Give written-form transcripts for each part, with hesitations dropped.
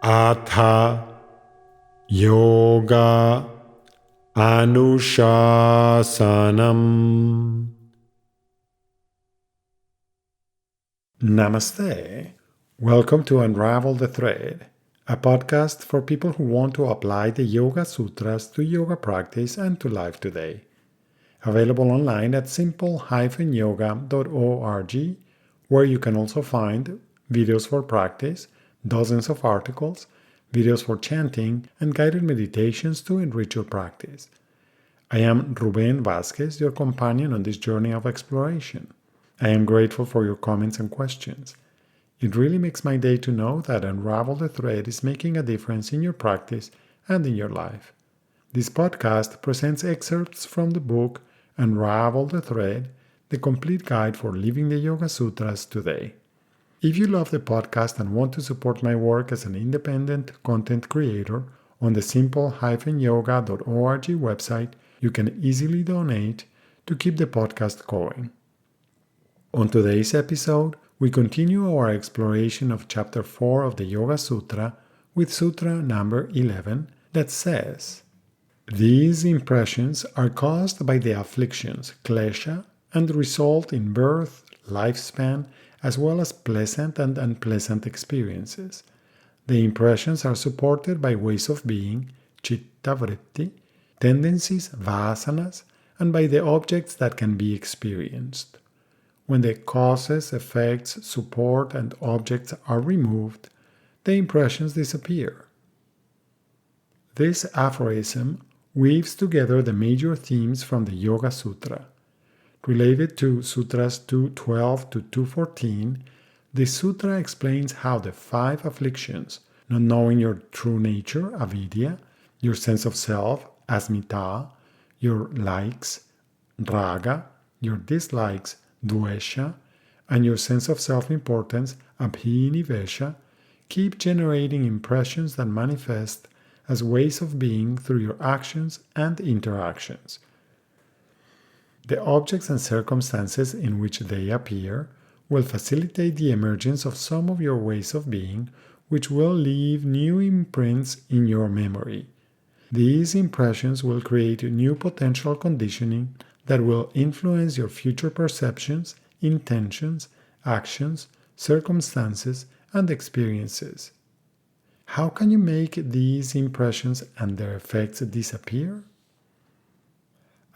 Atha Yoga Anushasanam. Namaste. Welcome to Unravel the Thread, a podcast for people who want to apply the Yoga Sutras to yoga practice and to life today. Available online at simple-yoga.org, where you can also find videos for practice, dozens of articles, videos for chanting, and guided meditations to enrich your practice. I am Ruben Vázquez, your companion on this journey of exploration. I am grateful for your comments and questions. It really makes my day to know that Unravel the Thread is making a difference in your practice and in your life. This podcast presents excerpts from the book Unravel the Thread, the complete guide for living the Yoga Sutras today. If you love the podcast and want to support my work as an independent content creator, on the simple-yoga.org website, you can easily donate to keep the podcast going. On today's episode, we continue our exploration of Chapter 4 of the Yoga Sutra with Sutra number 11 that says, "These impressions are caused by the afflictions, klesha, and result in birth, lifespan, as well as pleasant and unpleasant experiences. The impressions are supported by ways of being, citta vritti, tendencies, vasanas, and by the objects that can be experienced. When the causes, effects, support, and objects are removed, the impressions disappear." This aphorism weaves together the major themes from the Yoga Sutra. Related to Sutras 212 to 214, the sutra explains how the 5 afflictions, not knowing your true nature, avidya, your sense of self, asmita, your likes, raga, your dislikes, dvesha, and your sense of self-importance, abhinivesha, keep generating impressions that manifest as ways of being through your actions and interactions. The objects and circumstances in which they appear will facilitate the emergence of some of your ways of being, which will leave new imprints in your memory. These impressions will create new potential conditioning that will influence your future perceptions, intentions, actions, circumstances, and experiences. How can you make these impressions and their effects disappear?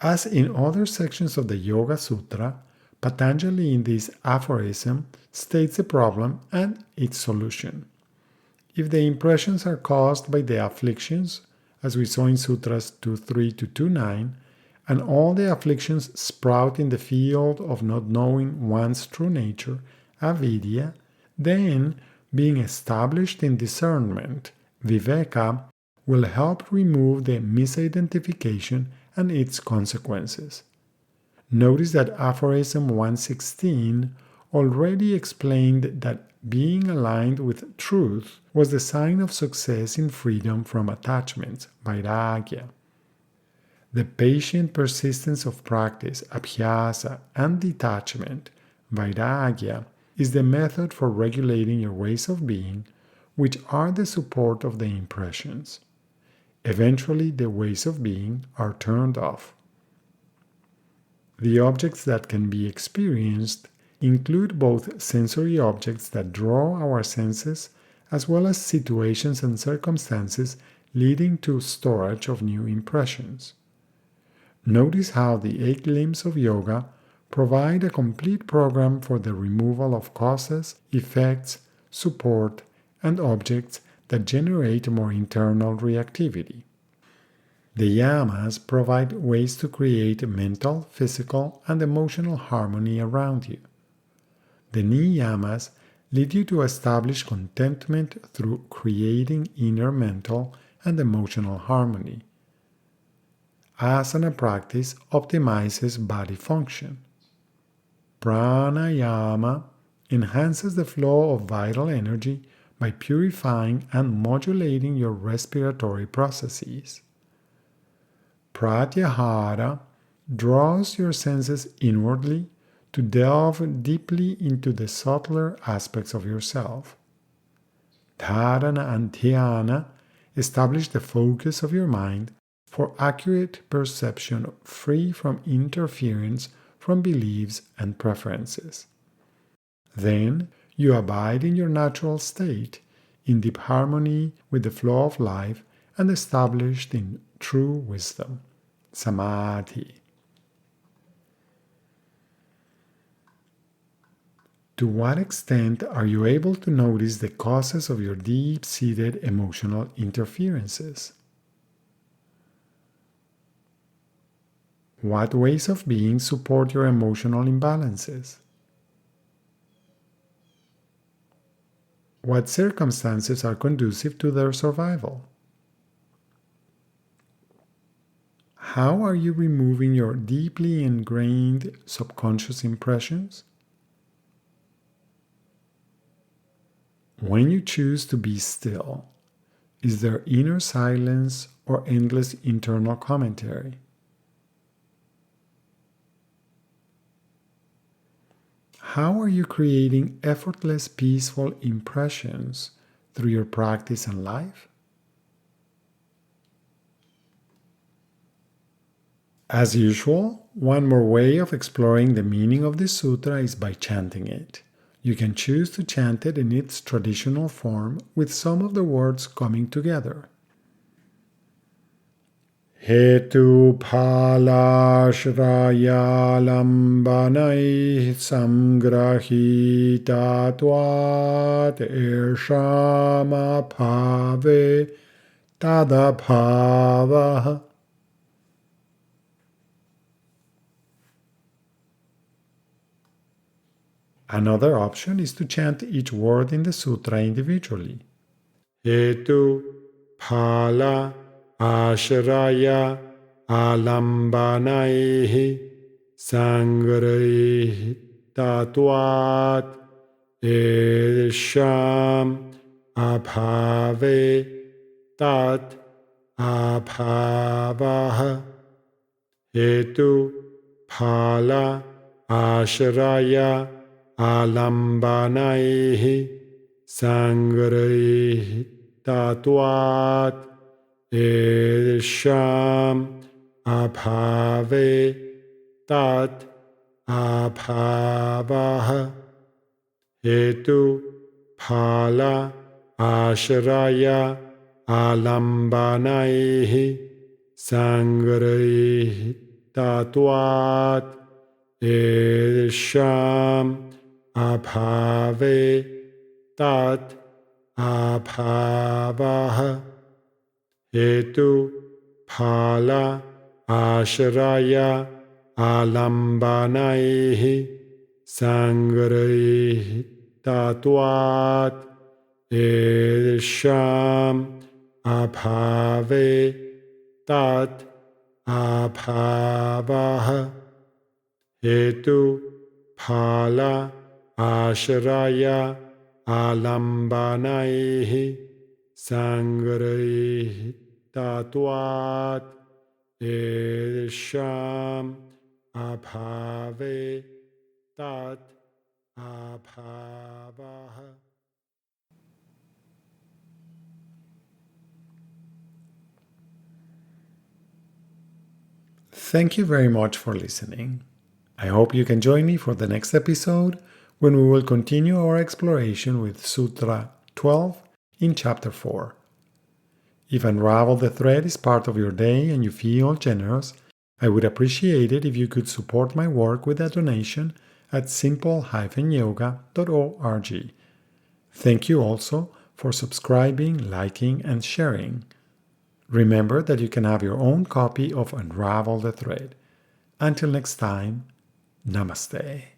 As in other sections of the Yoga Sutra, Patanjali in this aphorism states the problem and its solution. If the impressions are caused by the afflictions, as we saw in Sutras 2.3 to 2.9, and all the afflictions sprout in the field of not knowing one's true nature, avidya, then being established in discernment, viveka, will help remove the misidentification and its consequences. Notice that aphorism 116 already explained that being aligned with truth was the sign of success in freedom from attachments, vairagya. The patient persistence of practice, abhyasa, and detachment, vairagya, is the method for regulating your ways of being, which are the support of the impressions. Eventually, the ways of being are turned off. The objects that can be experienced include both sensory objects that draw our senses, as well as situations and circumstances leading to storage of new impressions. Notice how the 8 limbs of yoga provide a complete program for the removal of causes, effects, support, and objects that generate more internal reactivity. The yamas provide ways to create mental, physical, and emotional harmony around you. The niyamas lead you to establish contentment through creating inner mental and emotional harmony. Asana practice optimizes body function. Pranayama enhances the flow of vital energy by purifying and modulating your respiratory processes. Pratyahara draws your senses inwardly to delve deeply into the subtler aspects of yourself. Dharana and dhyana establish the focus of your mind for accurate perception free from interference from beliefs and preferences. Then you abide in your natural state, in deep harmony with the flow of life and established in true wisdom, samadhi. To what extent are you able to notice the causes of your deep-seated emotional interferences? What ways of being support your emotional imbalances? What circumstances are conducive to their survival? How are you removing your deeply ingrained subconscious impressions? When you choose to be still, is there inner silence or endless internal commentary? How are you creating effortless, peaceful impressions through your practice and life? As usual, one more way of exploring the meaning of this sutra is by chanting it. You can choose to chant it in its traditional form with some of the words coming together. Hetu phalashraya lambanai samgrahitatvat eshama bhave tadabhavaha. Another option is to chant each word in the sutra individually. Hetu phala ashraya alambanaihi sangraihi tatvat esham abhave tat abhavaha. Hetu phala ashraya alambanaihi sangraihi tatvat esham abhave tat abhavaha. Hetu phala ashraya alambanaihi sangraihi tatvat esham abhave tat abhavaha. Hetu phala ashraya alambanaihi sangraihi tatvat esham abhave tat abhavaha. Hetu phala ashraya alambanaihi sangraihi tatvat esham abhave tat abhavaha. Thank you very much for listening. I hope you can join me for the next episode when we will continue our exploration with Sutra 12 in Chapter 4. If Unravel the Thread is part of your day and you feel generous, I would appreciate it if you could support my work with a donation at simple-yoga.org. Thank you also for subscribing, liking, and sharing. Remember that you can have your own copy of Unravel the Thread. Until next time, Namaste.